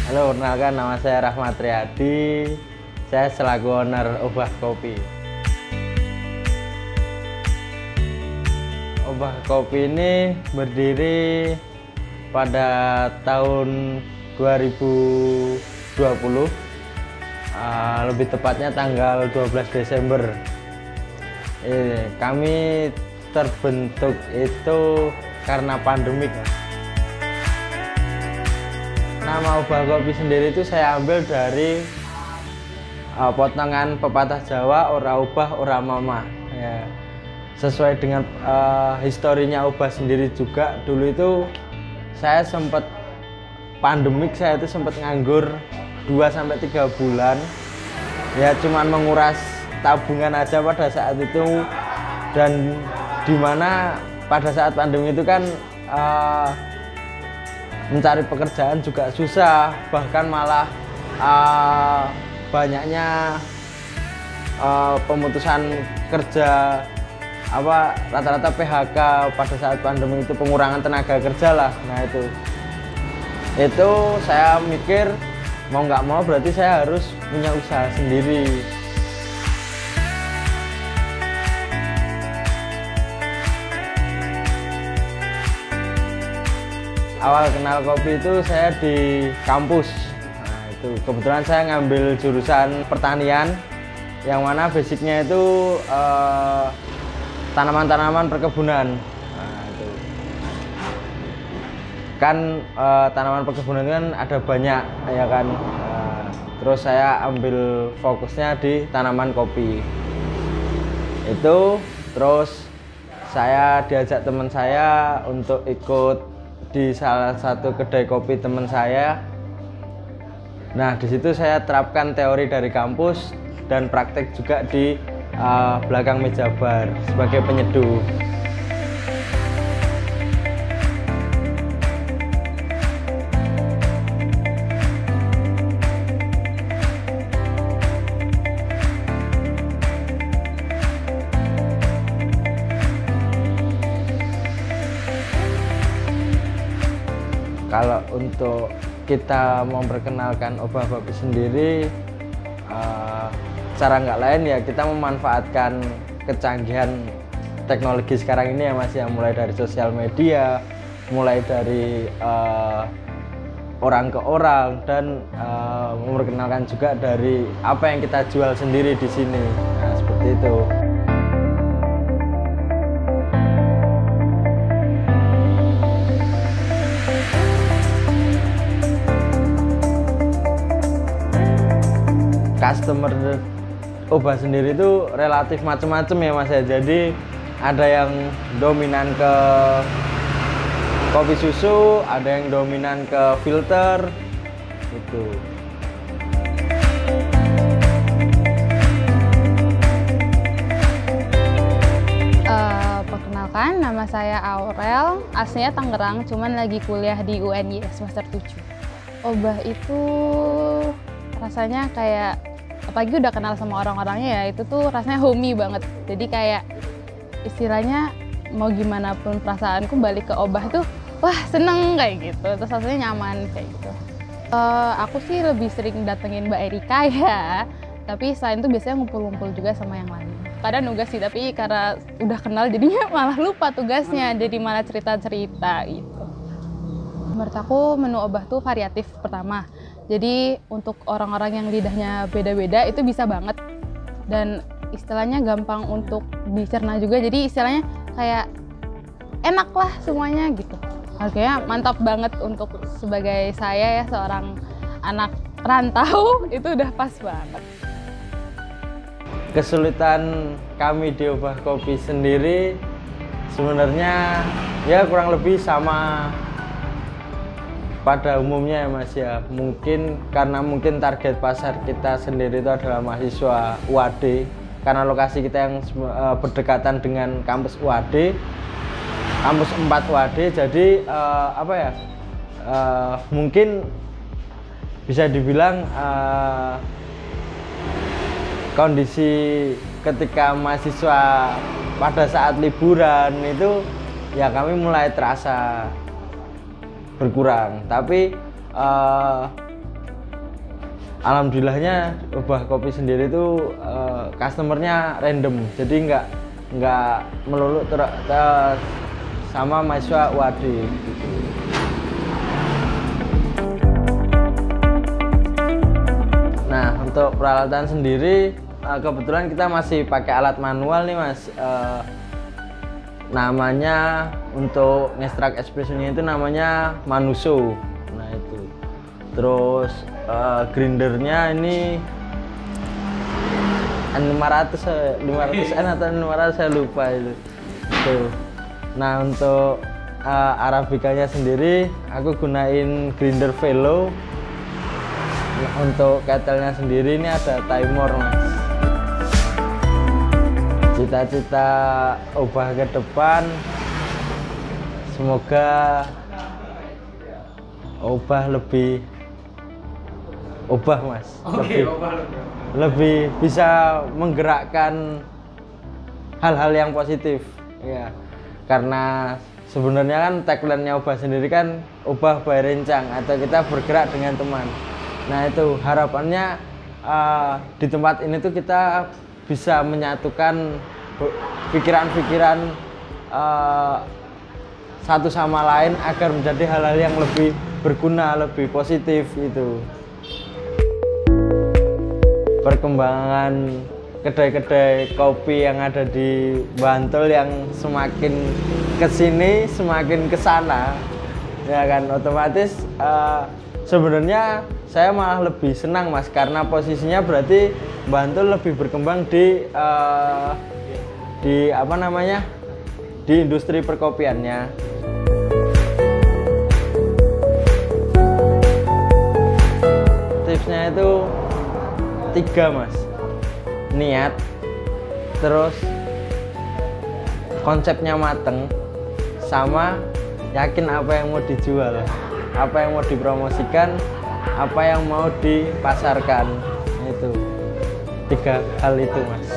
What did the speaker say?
Halo, perkenalkan nama saya Rahmat Riyadi. Saya selaku owner Obah Kopi. Obah Kopi ini berdiri pada tahun 2020, lebih tepatnya tanggal 12 Desember. Kami terbentuk itu karena pandemik. Nama Obah Kopi sendiri itu saya ambil dari potongan pepatah Jawa, ora ubah ora mamah. Ya, sesuai dengan historinya Obah sendiri juga. Dulu itu saya sempat pandemik, saya itu sempat nganggur 2-3 bulan. Ya cuman menguras tabungan aja pada saat itu, dan dimana pada saat pandemi itu kan mencari pekerjaan juga susah, bahkan malah banyaknya pemutusan kerja, rata-rata PHK pada saat pandemi itu, pengurangan tenaga kerja lah. Nah itu saya mikir mau nggak mau berarti saya harus punya usaha sendiri. Awal kenal kopi itu saya di kampus. Nah, itu kebetulan saya ngambil jurusan pertanian, yang mana basicnya itu tanaman-tanaman perkebunan. Nah, itu kan tanaman perkebunan itu kan ada banyak, ya kan. Terus saya ambil fokusnya di tanaman kopi. Itu terus saya diajak teman saya untuk ikut di salah satu kedai kopi teman saya. Nah, di situ saya terapkan teori dari kampus dan praktek juga di belakang meja bar sebagai penyeduh. Kalau untuk kita memperkenalkan Obah Kopi sendiri, cara nggak lain ya kita memanfaatkan kecanggihan teknologi sekarang ini ya Mas, ya, mulai dari sosial media, mulai dari orang ke orang, dan memperkenalkan juga dari apa yang kita jual sendiri di sini. Nah, seperti itu. Customer Obah sendiri itu relatif macam-macam ya Mas ya. Jadi ada yang dominan ke kopi susu, ada yang dominan ke filter gitu. Perkenalkan, nama saya Aurel, aslinya Tangerang, cuman lagi kuliah di UNY semester 7. Obah itu rasanya kayak, apalagi udah kenal sama orang-orangnya ya, itu tuh rasanya homey banget. Jadi kayak istilahnya mau gimana pun perasaanku balik ke Obah tuh wah seneng kayak gitu, terus rasanya nyaman kayak gitu. Aku sih lebih sering datengin Mbak Erika ya, tapi selain itu biasanya ngumpul-ngumpul juga sama yang lain. Kadang nugas sih, tapi karena udah kenal jadinya malah lupa tugasnya, jadi malah cerita-cerita gitu. Menurut aku menu Obah tuh variatif pertama. Jadi untuk orang-orang yang lidahnya beda-beda itu bisa banget, dan istilahnya gampang untuk dicerna juga. Jadi istilahnya kayak enak lah semuanya gitu. Harganya mantap banget untuk sebagai saya ya, seorang anak rantau, itu udah pas banget. Kesulitan kami di Obah Kopi sendiri sebenarnya ya kurang lebih sama pada umumnya ya Mas ya. Karena mungkin target pasar kita sendiri itu adalah mahasiswa UAD, karena lokasi kita yang berdekatan dengan kampus UAD, kampus 4 UAD. Jadi mungkin bisa dibilang kondisi ketika mahasiswa pada saat liburan itu ya kami mulai terasa berkurang. Tapi alhamdulillahnya Obah Kopi sendiri itu customernya random, jadi nggak melulu sama mahasiswa UAD gitu. Nah, untuk peralatan sendiri kebetulan kita masih pakai alat manual nih Mas. Namanya untuk ngestrak espressonya itu namanya Manuso. Nah itu. Terus grindernya ini N500N atau N500 saya lupa itu. Tuh. Nah untuk arabikanya sendiri aku gunain grinder Velo. Untuk ketelnya sendiri ini ada Timor Mas. Cita-cita Obah ke depan semoga Obah lebih Mas. Lebih bisa menggerakkan hal-hal yang positif ya. Karena sebenarnya kan tagline-nya Obah sendiri kan Obah by Rencang atau kita bergerak dengan teman. Nah itu harapannya di tempat ini tuh kita bisa menyatukan pikiran-pikiran satu sama lain agar menjadi hal-hal yang lebih berguna, lebih positif itu. Perkembangan kedai-kedai kopi yang ada di Bantul yang semakin kesini semakin kesana ya kan, otomatis sebenarnya saya malah lebih senang Mas, karena posisinya berarti Bantul lebih berkembang di apa namanya, di industri perkopiannya. Tipsnya itu 3 Mas, niat, terus konsepnya mateng, sama yakin apa yang mau dijual, apa yang mau dipromosikan, apa yang mau dipasarkan. Itu 3 hal itu Mas.